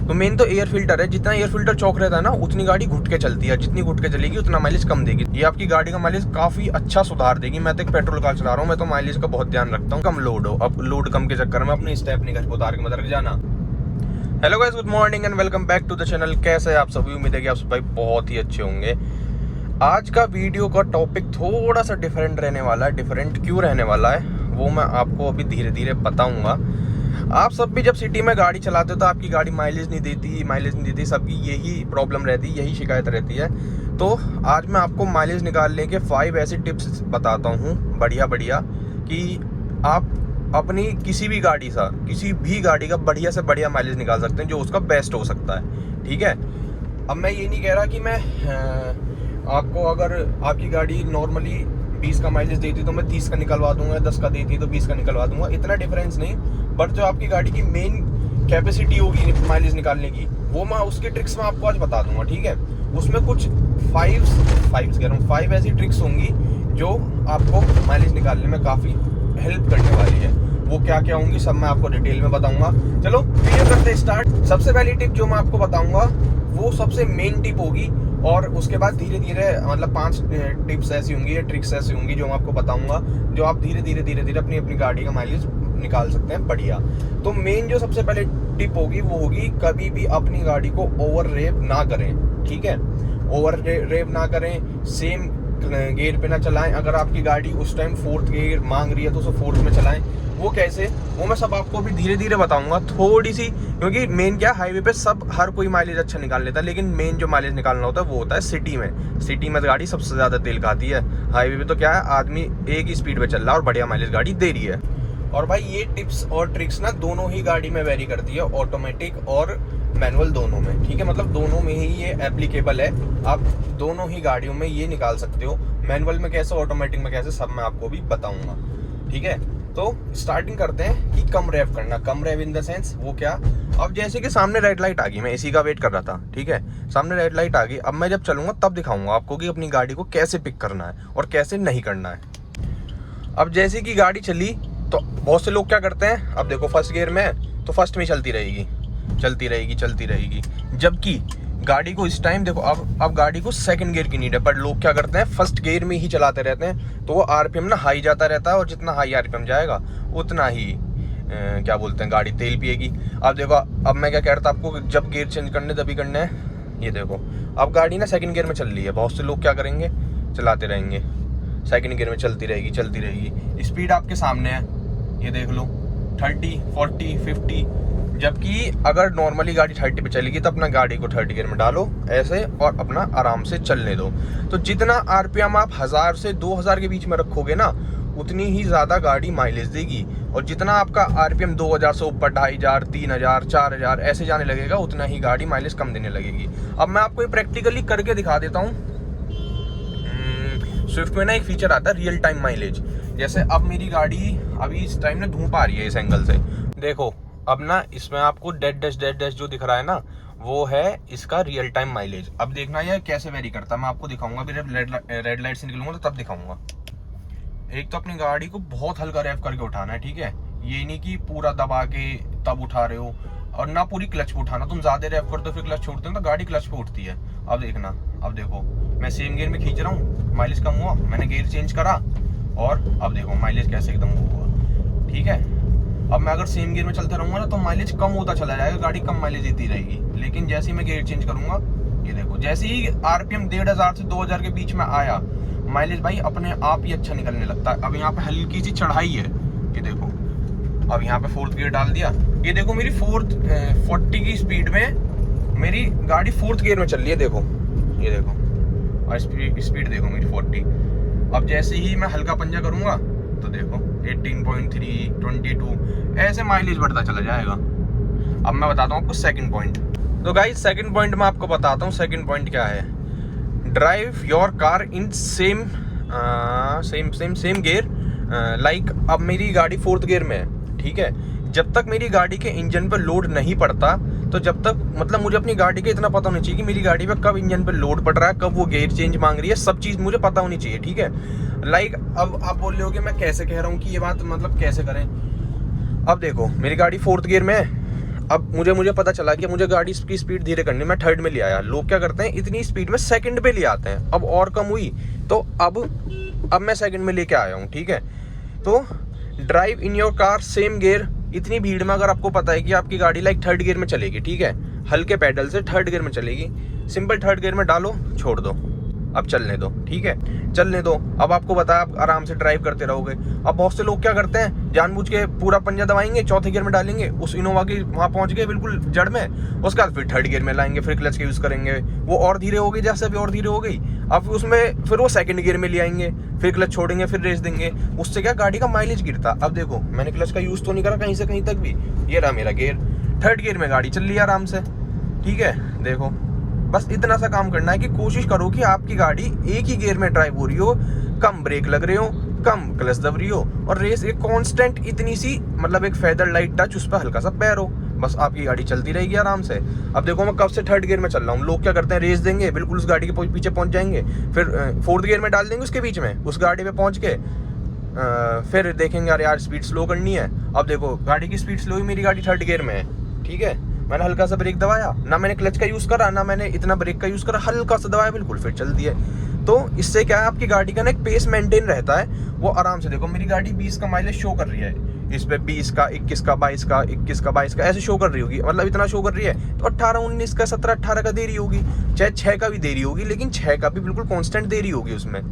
तो मेन तो air filter है। जितना एयर फिल्टर चौक रहता है ना, उतनी गाड़ी घुट के चलती है। जितनी घुट के चलेगी उतना माइलेज कम देगी। ये आपकी गाड़ी का माइलेज काफी अच्छा सुधार देगी। मैं तो एक पेट्रोल कार चला रहा हूँ, मैं तो माइलेज का बहुत ध्यान रखता हूँ, कम लोड हो। अब लोड कम के चक्कर में अपनी स्टेपनी घर को उतार के मत रख जाना। Hello guys, good morning and welcome back to the channel. कैसे हैं आप सभी? उम्मीद है कि आप सब भाई बहुत ही अच्छे होंगे। आज का वीडियो का टॉपिक थोड़ा सा डिफरेंट रहने वाला है। डिफरेंट क्यों रहने वाला है वो मैं आपको अभी धीरे धीरे बताऊंगा। आप सब भी जब सिटी में गाड़ी चलाते हो तो आपकी गाड़ी माइलेज नहीं देती। सबकी यही प्रॉब्लम रहती है, यही शिकायत रहती है। तो आज मैं आपको माइलेज निकालने के 5 ऐसी टिप्स बताता हूँ बढ़िया कि आप अपनी किसी भी गाड़ी का बढ़िया से बढ़िया माइलेज निकाल सकते हैं, जो उसका बेस्ट हो सकता है। ठीक है। अब मैं ये नहीं कह रहा कि मैं आपको, अगर आपकी गाड़ी नॉर्मली 20 का माइलेज देती तो मैं 30 का निकलवा दूंगा, 10 का देती तो 20 का निकलवा दूंगा। इतना डिफरेंस नहीं, बट जो आपकी गाड़ी की मेन कैपेसिटी होगी माइलेज निकालने की, वो मैं उसकी ट्रिक्स में आपको आज बता दूंगा। ठीक है। उसमें कुछ 5 ऐसी ट्रिक्स होंगी जो आपको माइलेज निकालने में काफ़ी हेल्प करने वाली है। वो क्या क्या होंगी सब मैं आपको डिटेल में बताऊंगा। चलो वीडियो करते हैं स्टार्ट। सबसे पहली टिप जो मैं आपको बताऊंगा वो सबसे मेन टिप होगी, और उसके बाद धीरे धीरे मतलब 5 टिप्स ऐसी होंगी या ट्रिक्स ऐसी होंगी जो मैं आपको बताऊंगा, जो आप धीरे धीरे अपनी गाड़ी का माइलेज निकाल सकते हैं बढ़िया। तो मेन जो सबसे पहले टिप होगी वो होगी, कभी भी अपनी गाड़ी को ओवर रेव ना करें। ठीक है। ओवर रेव ना करें, सेम गियर पे ना चलाएं। अगर आपकी गाड़ी उस टाइम 4th गियर मांग रही है तो उसे 4th में चलाएं। वो कैसे, वो मैं सब आपको भी धीरे धीरे बताऊंगा थोड़ी सी, क्योंकि मेन क्या, हाईवे पे हर कोई माइलेज अच्छा निकाल लेता है, लेकिन मेन जो माइलेज निकालना होता है वो होता है सिटी में गाड़ी सबसे ज्यादा तेल खाती है। हाईवे पे तो क्या है, आदमी एक ही स्पीड पे चल रहा है और बढ़िया माइलेज गाड़ी दे रही है। और भाई ये टिप्स और ट्रिक्स ना दोनों ही गाड़ी में वेरी करती है, ऑटोमेटिक और मैनुअल दोनों में। ठीक है। मतलब दोनों में ही ये एप्लीकेबल है। आप दोनों ही गाड़ियों में ये निकाल सकते हो। मैनुअल में कैसे, ऑटोमेटिक में कैसे, सब मैं आपको भी बताऊंगा। ठीक है। तो स्टार्टिंग करते हैं कि कम रेव करना। कम रेव इन द सेंस वो क्या, अब जैसे कि सामने रेड लाइट आ गई, मैं इसी का वेट कर रहा था। ठीक है। सामने रेड लाइट आ गई, अब मैं जब चलूंगा तब दिखाऊंगा आपको कि अपनी गाड़ी को कैसे पिक करना है और कैसे नहीं करना है। अब जैसे कि गाड़ी चली तो बहुत से लोग क्या करते हैं, अब देखो फर्स्ट गियर में है तो फर्स्ट में चलती रहेगी। जबकि गाड़ी को इस टाइम देखो, अब गाड़ी को सेकंड गियर की नीड है, पर लोग क्या करते हैं फर्स्ट गियर में ही चलाते रहते हैं। तो वो आरपीएम ना हाई जाता रहता है, और जितना हाई आरपीएम जाएगा उतना ही क्या बोलते हैं, गाड़ी तेल पिएगी। अब देखो, अब मैं क्या कह रहा था आपको, जब गियर चेंज करने तभी करना है। ये देखो अब गाड़ी ना सेकंड गियर में चल रही है। बहुत से लोग क्या करेंगे, चलाते रहेंगे, सेकंड गियर में चलती रहेगी। स्पीड आपके सामने है, ये देख लो 30, 40, 50। जबकि अगर नॉर्मली गाड़ी 30 पे चलेगी तो अपना गाड़ी को 30 गियर में डालो ऐसे, और अपना आराम से चलने दो। तो जितना आरपीएम आप 1000 से 2000 के बीच में रखोगे ना, उतनी ही ज़्यादा गाड़ी माइलेज देगी। और जितना आपका आरपीएम 2000 से ऊपर, 2500, 3000, 4000 ऐसे जाने लगेगा, उतना ही गाड़ी माइलेज कम देने लगेगी। अब मैं आपको ये प्रैक्टिकली करके दिखा देता हूँ। स्विफ्ट में ना एक फीचर आता है रियल टाइम माइलेज। जैसे अब मेरी गाड़ी अभी इस टाइम ना धूप आ रही है इस एंगल से, देखो अब ना इसमें आपको डेड डैश जो दिख रहा है ना, वो है इसका रियल टाइम माइलेज। अब देखना ये कैसे वेरी करता है, मैं आपको दिखाऊंगा। अभी रेड लाइट से निकलूंगा तो तब दिखाऊंगा। एक तो अपनी गाड़ी को बहुत हल्का रेव करके उठाना है। ठीक है। ये नहीं कि पूरा दबा के तब उठा रहे हो, और ना पूरी क्लच पे उठाना। तुम ज्यादा रेव करते हो फिर क्लच छोड़ते हो तो गाड़ी क्लच पे उठती है। अब देखना, अब देखो मैं सेम गियर में खींच रहा हूँ, माइलेज कम हुआ, मैंने गियर चेंज करा, और अब देखो माइलेज कैसे एकदम हुआ। ठीक है। अब मैं अगर सेम गियर में चलते रहूंगा ना तो माइलेज कम होता चला जाएगा, गाड़ी कम माइलेज देती रहेगी। लेकिन जैसे ही मैं गियर चेंज करूंगा, ये देखो जैसे ही आरपीएम 1500 से 2000 के बीच में आया, माइलेज भाई अपने आप ही अच्छा निकलने लगता है। अब यहाँ पे हल्की सी चढ़ाई है, ये देखो। अब यहाँ पे 4th गियर डाल दिया, ये देखो मेरी 40 की स्पीड में मेरी गाड़ी 4th गियर में चल रही है। देखो ये देखो, और स्पीड देखो मेरी 40। अब जैसे ही मैं हल्का पंजा करूंगा तो देखो 18.3, 22 ऐसे माइलेज बढ़ता चला जाएगा। अब मैं बताता हूँ आपको सेकंड पॉइंट। तो गाइस सेकंड पॉइंट मैं आपको बताता हूँ। सेकंड पॉइंट क्या है, drive your car in same gear. Like अब मेरी गाड़ी 4th गियर में है। ठीक है। जब तक मेरी गाड़ी के इंजन पर लोड नहीं पड़ता, तो जब तक मतलब मुझे अपनी गाड़ी का इतना पता होना चाहिए कि मेरी गाड़ी पे कब इंजन पे लोड पड़ रहा है, कब वो गियर चेंज मांग रही है, सब चीज़ मुझे पता होनी चाहिए। ठीक है। लाइक अब आप बोल रहे हो कि मैं कैसे कह रहा हूँ कि ये बात मतलब कैसे करें। अब देखो मेरी गाड़ी 4th गियर में है, अब मुझे पता चला कि मुझे गाड़ी की स्पीड धीरे करनी, मैं थर्ड में ले आया। लोग क्या करते हैं, इतनी स्पीड में सेकंड पे ले आते हैं। अब और कम हुई तो अब मैं सेकंड में लेके आया हूँ, ठीक है। तो drive in your car same gear. इतनी भीड़ में अगर आपको पता है कि आपकी गाड़ी लाइक थर्ड गियर में चलेगी, ठीक है, हल्के पैडल से थर्ड गियर में चलेगी, सिंपल थर्ड गियर में डालो, छोड़ दो, अब चलने दो, ठीक है, चलने दो। अब आपको बताया, आप आराम से ड्राइव करते रहोगे। अब बहुत से लोग क्या करते हैं, जानबूझ के पूरा पंजा दबाएंगे, चौथे गियर में डालेंगे, उस इनोवा की वहाँ पहुँच गए बिल्कुल जड़ में, उसके बाद फिर थर्ड गियर में लाएंगे, फिर क्लच का यूज़ करेंगे, वो और धीरे हो गई, जैसे भी और धीरे हो गई। अब उसमें फिर वो सेकंड गियर में ले आएंगे, फिर क्लच छोड़ेंगे, फिर रेस देंगे। उससे क्या गाड़ी का माइलेज गिरता। अब देखो, मैंने क्लच का यूज़ तो नहीं करा कहीं से कहीं तक भी, ये रहा मेरा गियर, थर्ड गियर में गाड़ी चल रही है आराम से, ठीक है। देखो, बस इतना सा काम करना है कि कोशिश करो कि आपकी गाड़ी एक ही गियर में ड्राइव हो रही हो, कम ब्रेक लग रहे हो, कम क्लच दब रही हो, और रेस एक कांस्टेंट इतनी सी, मतलब एक फेदर लाइट टच, उस पर हल्का सा पैर हो, बस आपकी गाड़ी चलती रहेगी आराम से। अब देखो, मैं कब से थर्ड गियर में चल रहा हूँ। लोग क्या करते हैं, रेस देंगे, बिल्कुल उस गाड़ी के पीछे पहुंच जाएंगे, फिर फोर्थ गियर में डाल देंगे उसके बीच में, उस गाड़ी पे पहुंच के फिर देखेंगे यार स्पीड स्लो करनी है। अब देखो, गाड़ी की स्पीड स्लो हुई, मेरी गाड़ी थर्ड गियर में है, ठीक है, मैंने हल्का सा ब्रेक दबाया, ना मैंने क्लच का यूज़ करा, ना मैंने इतना ब्रेक का यूज़ करा, हल्का सा दबाया, बिल्कुल फिर चल दिया। तो इससे क्या है, आपकी गाड़ी का ना एक पेस मेंटेन रहता है, वो आराम से। देखो, मेरी गाड़ी 20 का माइलेज शो कर रही है, इस पे 20 का, 21 का, 22 का, 21 का, 22 का ऐसे शो कर रही होगी, मतलब इतना शो कर रही है। तो 18, 19 का, 17, 18 का दे रही होगी, चाहे 6 का भी दे रही होगी, लेकिन 6 का भी बिल्कुल कॉन्स्टेंट दे रही होगी उसमें।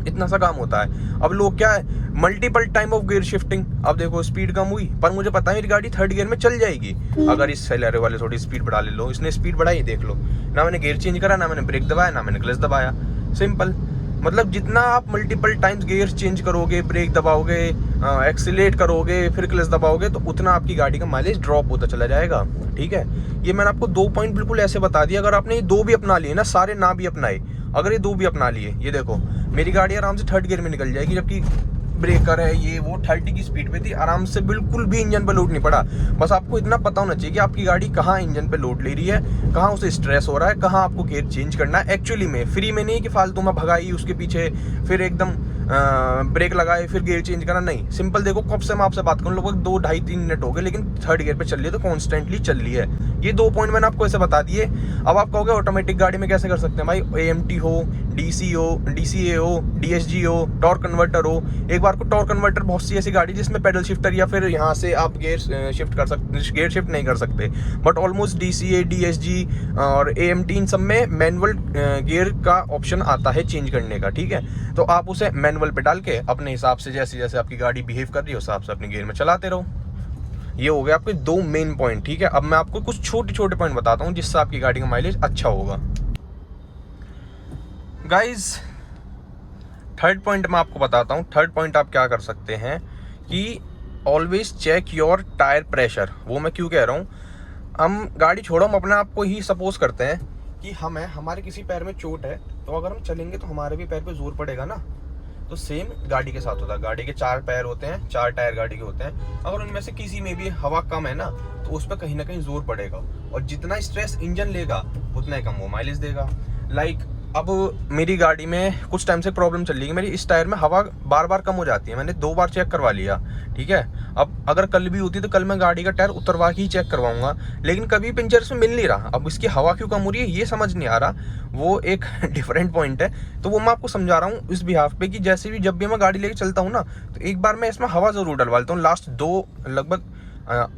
इतना सा काम होता है। अब लोग क्या है, multiple time of gear shifting. अब देखो, स्पीड कम हुई, पर मुझे पता है मेरी गाड़ी थर्ड गियर में चल जाएगी। अगर इस सेलर वाले थोड़ी स्पीड बढ़ा ले लो, इसने स्पीड बढ़ाई, देख लो, ना मैंने गियर चेंज करा, ना मैंने ब्रेक दबाया, ना मैंने क्लच दबाया, सिंपल। मतलब जितना आप मल्टीपल टाइम्स गियर चेंज करोगे, ब्रेक दबाओगे, एक्सीलेट करोगे, फिर क्लच दबाओगे, तो उतना आपकी गाड़ी का माइलेज ड्रॉप होता चला जाएगा, ठीक है। ये मैंने आपको 2 पॉइंट बिल्कुल ऐसे बता दिया। अगर आपने ये 2 भी अपना लिए ना, सारे ना भी अपनाए, अगर ये 2 भी अपना लिए, ये देखो, मेरी गाड़ी आराम से थर्ड गियर में निकल जाएगी, जबकि ब्रेकर है ये वो 30 की स्पीड पे थी, आराम से, बिल्कुल भी इंजन पे लोड नहीं पड़ा। बस आपको इतना पता होना चाहिए कि आपकी गाड़ी कहाँ इंजन पे लोड ले रही है, कहाँ उसे स्ट्रेस हो रहा है, कहाँ आपको गियर चेंज करना है एक्चुअली में, फ्री में नहीं कि फालतू में भगाई उसके पीछे, फिर एकदम ब्रेक लगाए, फिर गियर चेंज करना, नहीं। सिंपल देखो, कब से मैं आपसे बात करूँ, लगभग 2, 2.5, 3 मिनट हो गए, लेकिन थर्ड गियर पे चल रही है, तो कॉन्स्टेंटली चल रही है। ये 2 पॉइंट मैंने आपको ऐसे बता दिए। अब आप कहोगे ऑटोमेटिक गाड़ी में कैसे कर सकते हैं भाई, AMT हो, DC हो, DCA हो, DSG हो, टॉर्क कन्वर्टर हो। एक बार को टॉर्क कन्वर्टर, बहुत सी ऐसी गाड़ी जिसमें पेडल शिफ्टर या फिर यहाँ से आप गियर शिफ्ट कर सकते, गियर शिफ्ट नहीं कर सकते, बट ऑलमोस्ट DCA, DSG और AMT, इन सब में मैनुअल गियर का ऑप्शन आता है चेंज करने का, ठीक है। तो आप उसे मैनुअल पे डाल के अपने हिसाब से, जैसे जैसे आपकी गाड़ी बिहेव कर रही है, उस हिसाब से अपने गियर में चलाते रहो। ये हो गया आपके 2 मेन पॉइंट, ठीक है। अब मैं आपको कुछ छोटे छोटे पॉइंट बताता हूँ जिससे आपकी गाड़ी का माइलेज अच्छा होगा। गाइज, थर्ड पॉइंट मैं आपको बताता हूँ। थर्ड पॉइंट आप क्या कर सकते हैं कि always check your tyre pressure. वो मैं क्यों कह रहा हूँ, हम गाड़ी छोड़ो, हम अपने आप को ही सपोज करते हैं कि हमारे किसी पैर में चोट है, तो अगर हम चलेंगे तो हमारे भी पैर पे जोर पड़ेगा ना। तो सेम गाड़ी के साथ होता है। गाड़ी के 4 पैर होते हैं, 4 टायर गाड़ी के होते हैं। अगर उनमें से किसी में भी हवा कम है ना, तो उस पर कहीं ना कहीं जोर पड़ेगा, और जितना स्ट्रेस इंजन लेगा उतना ही कम वो माइलेज देगा। लाइक अब मेरी गाड़ी में कुछ टाइम से प्रॉब्लम चल रही है, मेरी इस टायर में हवा बार बार कम हो जाती है। मैंने 2 बार चेक करवा लिया, ठीक है। अब अगर कल भी होती तो कल मैं गाड़ी का टायर उतरवा के ही चेक करवाऊंगा, लेकिन कभी पंचर से मिल नहीं रहा। अब इसकी हवा क्यों कम हो रही है ये समझ नहीं आ रहा, वो एक डिफरेंट पॉइंट है। तो वो मैं आपको समझा रहा हूँ इस बिहाफ पे कि जैसे भी जब भी मैं गाड़ी लेके चलता हूँ ना, तो एक बार मैं इसमें हवा जरूर डलवा लेता हूँ। लास्ट 2 लगभग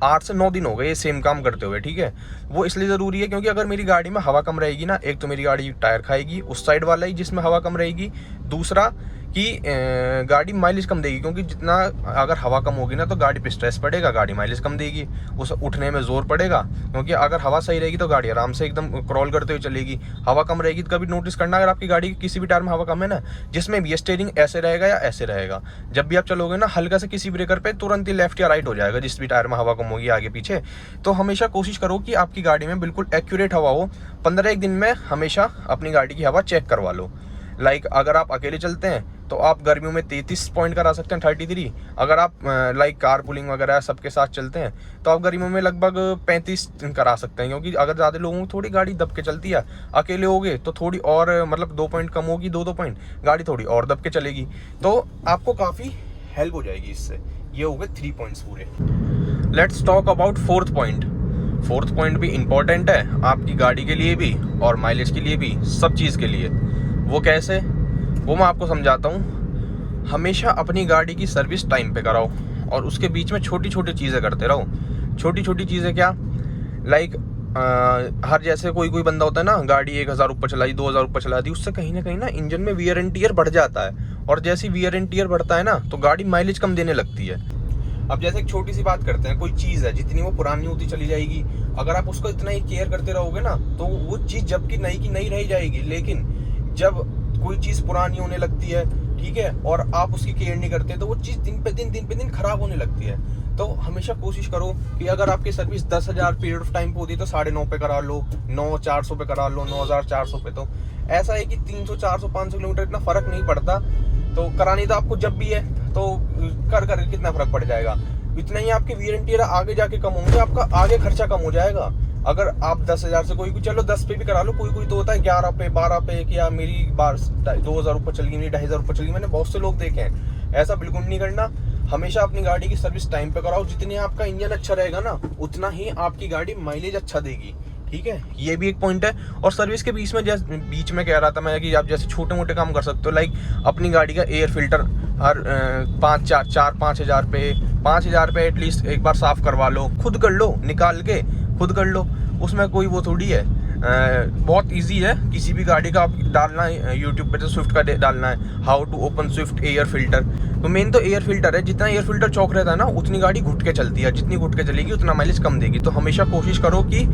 8 से 9 दिन हो गए ये सेम काम करते हुए, ठीक है। वो इसलिए ज़रूरी है क्योंकि अगर मेरी गाड़ी में हवा कम रहेगी ना, एक तो मेरी गाड़ी टायर खाएगी, उस साइड वाला ही जिसमें हवा कम रहेगी, दूसरा कि गाड़ी माइलेज कम देगी, क्योंकि जितना अगर हवा कम होगी ना तो गाड़ी पे स्ट्रेस पड़ेगा, गाड़ी माइलेज कम देगी, उस उठने में जोर पड़ेगा। क्योंकि अगर हवा सही रहेगी तो गाड़ी आराम से एकदम क्रॉल करते हुए चलेगी। हवा कम रहेगी तो कभी नोटिस करना, अगर आपकी गाड़ी की किसी भी टायर में हवा कम है ना, जिसमें भी स्टीयरिंग ऐसे रहेगा या ऐसे रहेगा, जब भी आप चलोगे ना हल्का से किसी ब्रेकर पे तुरंत ही लेफ्ट या राइट हो जाएगा, जिस भी टायर में हवा कम होगी आगे पीछे। तो हमेशा कोशिश करो कि आपकी गाड़ी में बिल्कुल एक्यूरेट हवा हो। 15 दिन में हमेशा अपनी गाड़ी की हवा चेक करवा लो। लाइक अगर आप अकेले चलते हैं तो आप गर्मियों में 33 पॉइंट करा सकते हैं, 33। अगर आप लाइक कार पुलिंग वगैरह सबके साथ चलते हैं तो आप गर्मियों में लगभग 35 करा सकते हैं, क्योंकि अगर ज़्यादा लोगों को थोड़ी गाड़ी दब के चलती है। अकेले होगे तो थोड़ी और मतलब 2 पॉइंट कम होगी, 2 पॉइंट, गाड़ी थोड़ी और दब के चलेगी, तो आपको काफ़ी हेल्प हो जाएगी इससे। ये हो गए 3 पॉइंट्स पूरे। Let's talk about fourth point. Fourth point भी इम्पोर्टेंट है आपकी गाड़ी के लिए भी और माइलेज के लिए भी, सब चीज़ के लिए। वो कैसे, वो मैं आपको समझाता हूँ। हमेशा अपनी गाड़ी की सर्विस टाइम पे कराओ और उसके बीच में छोटी छोटी चीज़ें करते रहो। छोटी छोटी चीज़ें क्या, लाइक हर जैसे कोई बंदा होता है ना, गाड़ी 1000 ऊपर चलाई, 2000 ऊपर चला दी, उससे कहीं ना इंजन में वियर एंड टियर बढ़ जाता है। और जैसे वियर एंड टियर बढ़ता है ना तो गाड़ी माइलेज कम देने लगती है। अब जैसे एक छोटी सी बात करते हैं, कोई चीज़ है जितनी वो पुरानी होती चली जाएगी, अगर आप उसको इतना ही केयर करते रहोगे ना तो वो चीज़ जबकि नई की नई रह जाएगी। लेकिन जब कोई चीज़ पुरानी होने लगती है, ठीक है, और आप उसकी केयर नहीं करते तो वो चीज़ दिन पे दिन खराब होने लगती है। तो हमेशा कोशिश करो कि अगर आपकी सर्विस 10,000 पीरियड ऑफ टाइम पे होती है तो 9.5 पे करा लो, 9,400 पे करा लो, 9,400 पे। तो ऐसा है कि 300, 400, 500 किलोमीटर इतना फर्क नहीं पड़ता। तो करानी तो आपको जब भी है तो कर कितना फर्क पड़ जाएगा। इतना ही आपके वियर एंड टियर आगे जाके कम होंगे, आपका आगे खर्चा कम हो जाएगा। अगर आप 10,000 से कोई चलो 10 पे भी करा लो, कोई तो होता है 11 पे, 12 पे, कि यार मेरी बार 2,000 ऊपर चल गई, मेरी 2,500 ऊपर चल गई। मैंने बहुत से लोग देखे हैं। ऐसा बिल्कुल नहीं करना। हमेशा अपनी गाड़ी की सर्विस टाइम पे कराओ। जितनी आपका इंजन अच्छा रहेगा ना उतना ही आपकी गाड़ी माइलेज अच्छा देगी, ठीक है। ये भी एक पॉइंट है। और सर्विस के बीच में कह रहा था मैं कि आप जैसे छोटे मोटे काम कर सकते हो, लाइक अपनी गाड़ी का एयर फिल्टर हर 5,000 पे एटलीस्ट एक बार साफ करवा लो। खुद कर लो, निकाल के खुद कर लो, उसमें कोई वो थोड़ी है। बहुत इजी है। किसी भी गाड़ी का आप डालना है यूट्यूब पे, तो स्विफ्ट का डालना है how to open Swift air filter. तो मेन तो एयर फिल्टर है। जितना एयर फिल्टर चौक रहता है ना उतनी गाड़ी घुट के चलती है, जितनी घुट के चलेगी उतना माइलेज कम देगी। तो हमेशा कोशिश करो कि,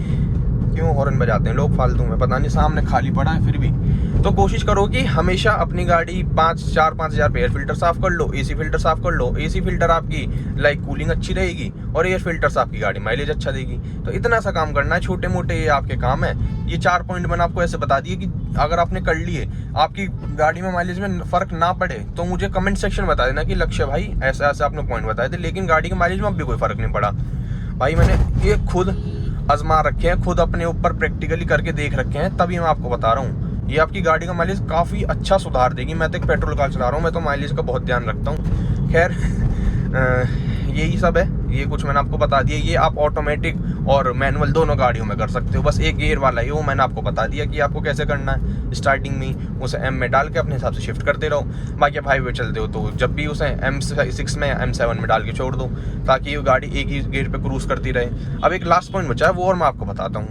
क्यों हॉर्न बजाते हैं लोग फालतू में, पता नहीं, सामने खाली पड़ा है फिर भी। तो कोशिश करो कि हमेशा अपनी गाड़ी 5,000 पे एयर फिल्टर साफ कर लो, एसी फिल्टर साफ कर लो। एसी फिल्टर आपकी लाइक कूलिंग अच्छी रहेगी और एयर फिल्टर से आपकी गाड़ी माइलेज अच्छा देगी। तो इतना सा काम करना है, छोटे मोटे ये आपके काम है। ये 4 पॉइंट मैंने आपको ऐसे बता दिए कि अगर आपने कर लिए, आपकी गाड़ी में माइलेज में फर्क ना पड़े तो मुझे कमेंट सेक्शन बता देना कि लक्ष्य भाई ऐसा ऐसा आपने पॉइंट बताए थे, लेकिन गाड़ी के माइलेज में अब भी कोई फर्क नहीं पड़ा। भाई मैंने ये खुद आजमा रखे हैं, खुद अपने ऊपर प्रैक्टिकली करके देख रखे हैं, तभी मैं आपको बता रहा हूँ। ये आपकी गाड़ी का माइलेज काफ़ी अच्छा सुधार देगी। मैं तो एक पेट्रोल कार चला रहा हूँ, मैं तो माइलेज का बहुत ध्यान रखता हूँ। खैर यही सब है, ये कुछ मैंने आपको बता दिया। ये आप ऑटोमेटिक और मैनुअल दोनों गाड़ियों में कर सकते हो, बस एक गियर वाला ही वो मैंने आपको बता दिया कि आपको कैसे करना है। स्टार्टिंग में उसे M में डाल के अपने हिसाब से शिफ्ट करते रहो। बाकी आप हाईवे चलते हो तो जब भी उसे M6 में M7 में डाल के छोड़ दो, ताकि ये गाड़ी एक ही गियर पे क्रूज करती रहे। अब एक लास्ट पॉइंट बचा है, वो और मैं आपको बताता हूँ।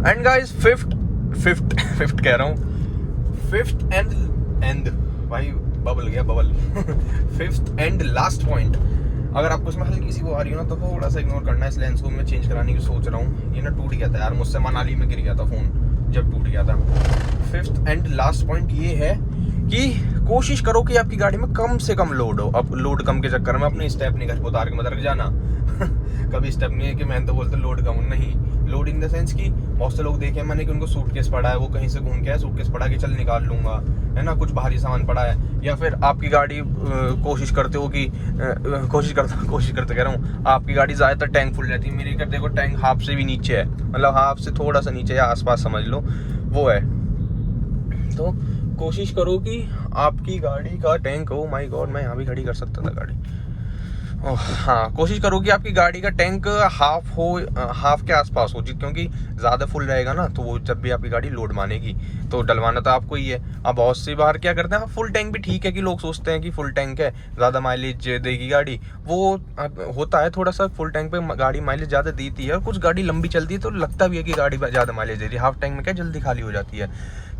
एंड गाइस फिफ्थ कह रहा हूँ, फिफ्थ एंड भाई बबल गया bubble fifth and last point. अगर आपको इसमें हल्की सी वो आ रही है ना तो थोड़ा सा इग्नोर करना है। इस लेंस को मैं चेंज कराने की सोच रहा हूँ। ये ना टूट गया था यार मुझसे, मनाली में गिर गया था फ़ोन जब टूट गया था। फिफ्थ एंड लास्ट पॉइंट ये है कि कोशिश करो कि आपकी गाड़ी में कम से कम लोड हो। अब लोड कम के चक्कर में अपने स्टेप नहीं घर पर उतार के मत रख जाना कभी स्टेप नहीं है कि मैंने तो बोलते लोड कम नहीं, लोड इन द सेंस कि बहुत से लोग देखे मैंने कि उनको सूटकेस पड़ा है, वो कहीं से घूम के आए, सूटकेस पड़ा कि चल निकाल लूंगा, है ना, कुछ भारी सामान पड़ा है। या फिर आपकी गाड़ी कोशिश करते हो कि कोशिश करते कह रहा हूँ, आपकी गाड़ी ज़्यादातर टैंक फुल रहती है। मेरी कर देखो टैंक हाफ से भी नीचे है, मतलब हाफ से थोड़ा सा नीचे या आसपास समझ लो वो है। तो कोशिश करो कि आपकी गाड़ी का टैंक, ओ माय गॉड मैं यहाँ भी खड़ी कर सकता था गाड़ी। हाँ, कोशिश करो कि आपकी गाड़ी का टैंक हाफ के आसपास हो, क्योंकि ज़्यादा फुल रहेगा ना तो वो जब भी आपकी गाड़ी लोड मानेगी तो डलवाना तो आपको ही है। अब बहुत सी बार क्या करते हैं, फुल टैंक भी ठीक है कि लोग सोचते हैं कि फुल टैंक है ज़्यादा माइलेज देगी गाड़ी, वो होता है थोड़ा सा फुल टैंक पे गाड़ी माइलेज ज़्यादा देती है। और कुछ गाड़ी लंबी चलती है तो लगता भी है कि गाड़ी ज़्यादा माइलेज दे रही है। हाफ टैंक में क्या जल्दी खाली हो जाती है।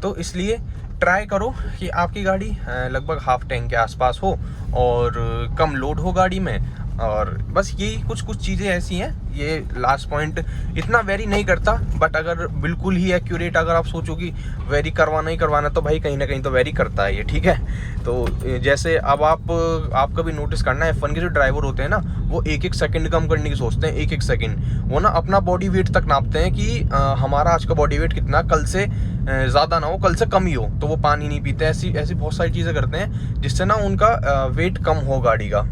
तो इसलिए ट्राई करो कि आपकी गाड़ी लगभग हाफ टैंक के आसपास हो और कम लोड हो गाड़ी में। और बस यही कुछ चीज़ें ऐसी हैं। ये लास्ट पॉइंट इतना वेरी नहीं करता, बट अगर बिल्कुल ही एक्यूरेट अगर आप सोचो कि वेरी करवाना ही करवाना तो भाई कहीं ना कहीं तो वेरी करता है ये, ठीक है। तो जैसे अब आपका भी नोटिस करना है, F1 के जो ड्राइवर होते हैं ना वो 1-1 सेकंड कम करने की सोचते हैं। 1-1 सेकंड वो ना अपना बॉडी वेट तक नापते हैं कि हमारा आज का बॉडी वेट कितना, कल से ज़्यादा ना हो, कल से कम ही हो। तो वो पानी नहीं पीते, ऐसी बहुत सारी चीज़ें करते हैं जिससे ना उनका वेट कम हो, गाड़ी का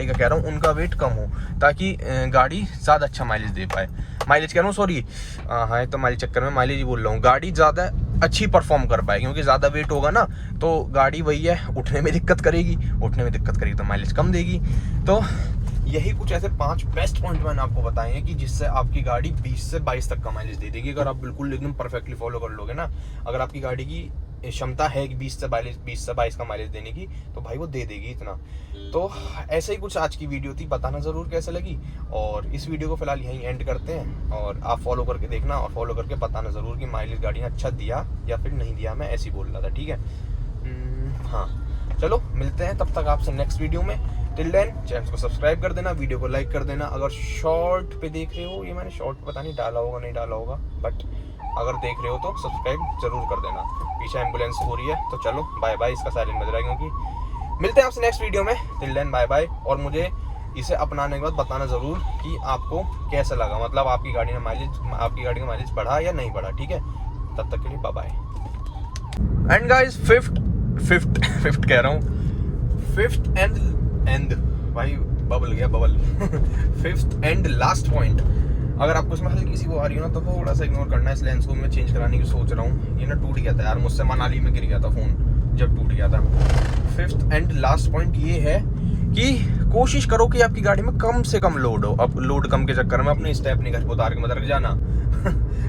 कह रहा हूँ, उनका वेट कम हो, ताकि गाड़ी ज़्यादा अच्छा माइलेज दे पाए। माइलेज कह रहा हूँ, सॉरी, हाँ तो माइलेज चक्कर में माइलेज ही बोल रहा हूँ। गाड़ी ज़्यादा अच्छी परफॉर्म कर पाए, क्योंकि ज़्यादा वेट होगा ना तो गाड़ी वही है, उठने में दिक्कत करेगी तो माइलेज कम देगी। तो यही कुछ ऐसे 5 बेस्ट पॉइंट मैंने आपको बताए हैं कि जिससे आपकी गाड़ी 20 से 22 तक का माइलेज दे देगी। अगर आप बिल्कुल एकदम परफेक्टली फॉलो कर लोगे ना, अगर आपकी गाड़ी की क्षमता है कि 20 से 22 का माइलेज देने की, तो भाई वो दे देगी इतना। तो ऐसे ही कुछ आज की वीडियो थी, बताना ज़रूर कैसे लगी। और इस वीडियो को फिलहाल यहीं एंड करते हैं, और आप फॉलो करके देखना और फॉलो करके बताना ज़रूर कि माइलेज गाड़ी ने अच्छा दिया या फिर नहीं दिया। मैं ऐसे ही बोल रहा था, ठीक है। हाँ, चलो मिलते हैं तब तक आपसे नेक्स्ट वीडियो में। टिल देन चैनल को सब्सक्राइब कर देना, वीडियो को लाइक कर देना। अगर शॉर्ट पे देख रहे हो, ये मैंने शॉर्ट पता नहीं डाला होगा नहीं डाला होगा, बट अगर देख रहे हो तो सब्सक्राइब जरूर कर देना। पीछे एम्बुलेंस हो रही है, तो चलो बाय बाय। इसका साइलेंट बज रहा है क्योंकि। मिलते हैं आपसे नेक्स्ट वीडियो में। Till then bye bye. और मुझे इसे अपनाने के बाद बताना ज़रूर कि आपको कैसा लगा, मतलब आपकी गाड़ी का माइलेज बढ़ा या नहीं बढ़ा, ठीक है। तब तक के लिए bye bye. And guys fifth कह रहा हूँ, फिफ्थ एंड भाई बबल गया bubble. Fifth and last point, अगर आपको इसमें हल्की सी वो आ रही हो ना, तो थोड़ा सा इग्नोर करना है। इस लेंस को मैं चेंज कराने की सोच रहा हूँ। ये ना टूट गया था यार मुझसे, मनाली में गिर गया था फ़ोन जब टूट गया था। फिफ्थ एंड लास्ट पॉइंट ये है कि कोशिश करो कि आपकी गाड़ी में कम से कम लोड हो। अब लोड कम के चक्कर में अपने स्टेप नहीं घर को उतार के मत रख जाना।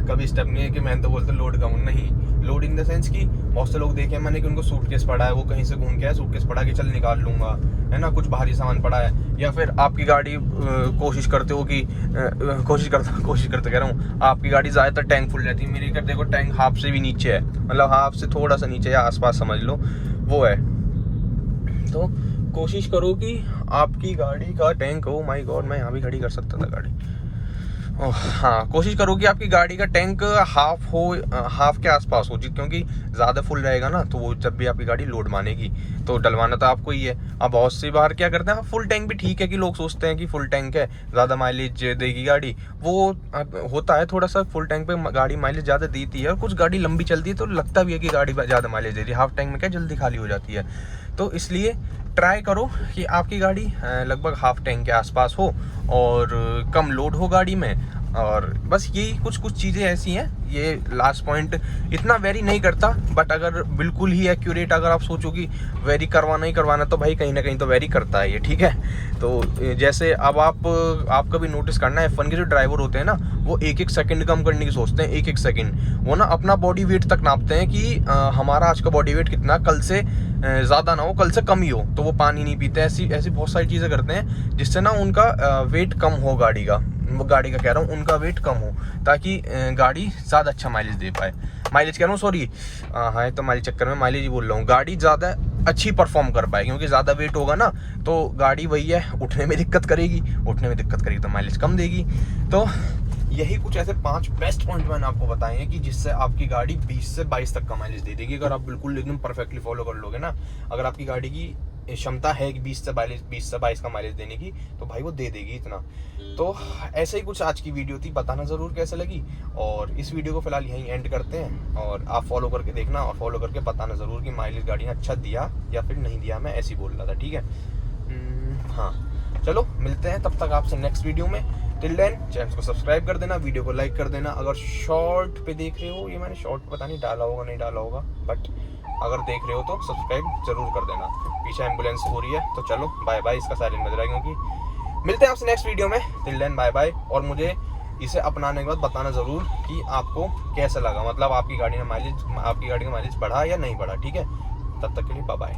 कभी स्टेप नहीं है कि मैं तो बोलता लोड कम नहीं, लोड इन द सेंस कि बहुत से लोग देखे मैंने कि उनको सूटकेस पड़ा है, वो कहीं से घूम के आया, सूटकेस पड़ा कि चल निकाल लूंगा, है ना, कुछ भारी सामान पड़ा है। या फिर आपकी गाड़ी कोशिश करते हो कि कोशिश करते कह रहा हूँ, आपकी गाड़ी ज़्यादातर टैंक फुल रहती है। मेरी कर देखो टैंक हाफ से भी नीचे है, मतलब हाफ से थोड़ा सा नीचे या आसपास समझ लो वो है। तो कोशिश करो कि आपकी गाड़ी का टैंक, ओ माय गॉड, मैं यहाँ भी खड़ी कर सकता था गाड़ी। हाँ, कोशिश करो कि आपकी गाड़ी का टैंक हाफ के आसपास हो, क्योंकि ज़्यादा फुल रहेगा ना, तो वो जब भी आपकी गाड़ी लोड मानेगी तो डलवाना तो आपको ही है। अब बहुत सी बार क्या करते हैं, फुल टैंक भी ठीक है कि लोग सोचते हैं कि फुल टैंक है ज़्यादा माइलेज देगी गाड़ी, वो होता है थोड़ा सा फुल टैंक पे गाड़ी माइलेज ज़्यादा देती है, और कुछ गाड़ी लंबी चलती है तो लगता भी है कि गाड़ी ज़्यादा माइलेज दे रही है। हाफ टैंक में क्या जल्दी खाली हो जाती है। तो इसलिए ट्राई करो कि आपकी गाड़ी लगभग हाफ टैंक के आसपास हो और कम लोड हो गाड़ी में। और बस यही कुछ चीज़ें ऐसी हैं। ये लास्ट पॉइंट इतना वेरी नहीं करता, बट अगर बिल्कुल ही एक्यूरेट अगर आप सोचो कि वेरी करवाना ही करवाना, तो भाई कहीं ना कहीं तो वेरी करता है ये, ठीक है। तो जैसे अब आप कभी नोटिस करना है, F1 के जो ड्राइवर होते हैं ना, वो एक सेकंड कम करने की सोचते हैं। एक सेकंड वो ना अपना बॉडी वेट तक नापते हैं कि हमारा आज का बॉडी वेट कितना, कल से ज़्यादा ना हो, कल से कम ही हो, तो वो पानी नहीं पीते। ऐसी बहुत सारी चीज़ें करते हैं जिससे ना उनका वेट कम हो, गाड़ी का कह रहा हूँ, उनका वेट कम हो, ताकि गाड़ी ज़्यादा अच्छा माइलेज दे पाए। माइलेज कह रहा हूँ, सॉरी, हाँ तो माइलेज चक्कर में माइलेज ही बोल रहा हूँ, गाड़ी ज़्यादा अच्छी परफॉर्म कर पाए। क्योंकि ज़्यादा वेट होगा ना तो गाड़ी वही है, उठने में दिक्कत करेगी तो माइलेज कम देगी। तो यही कुछ ऐसे 5 बेस्ट पॉइंट मैंने आपको बताए हैं कि जिससे आपकी गाड़ी 20 से 22 तक का माइलेज दे देगी। अगर आप बिल्कुल एकदम परफेक्टली फॉलो कर लोगे ना, अगर आपकी गाड़ी की क्षमता है कि 20 से 22 का माइलेज देने की, तो भाई वो दे देगी इतना। तो ऐसे ही कुछ आज की वीडियो थी, बताना ज़रूर कैसे लगी। और इस वीडियो को फिलहाल यहीं एंड करते हैं, और आप फॉलो करके देखना और फॉलो करके बताना ज़रूर कि माइलेज गाड़ी ने अच्छा दिया या फिर नहीं दिया। मैं ऐसे ही बोल रहा था, ठीक है। हाँ, चलो मिलते हैं तब तक आपसे नेक्स्ट वीडियो में। टिल देन चैनल को सब्सक्राइब कर देना, वीडियो को लाइक कर देना। अगर शॉर्ट पे देख रहे हो, ये मैंने शॉर्ट पता नहीं डाला होगा नहीं डाला होगा, बट अगर देख रहे हो तो सब्सक्राइब जरूर कर देना। पीछे एम्बुलेंस हो रही है, तो चलो बाय बाय। इसका साइलेंट बज रहा है क्योंकि। मिलते हैं आपसे नेक्स्ट वीडियो में। Till then bye bye. और मुझे इसे अपनाने के बाद बताना ज़रूर कि आपको कैसा लगा, मतलब आपकी गाड़ी का माइलेज बढ़ा या नहीं बढ़ा, ठीक है। तब तक के लिए बाय बाय।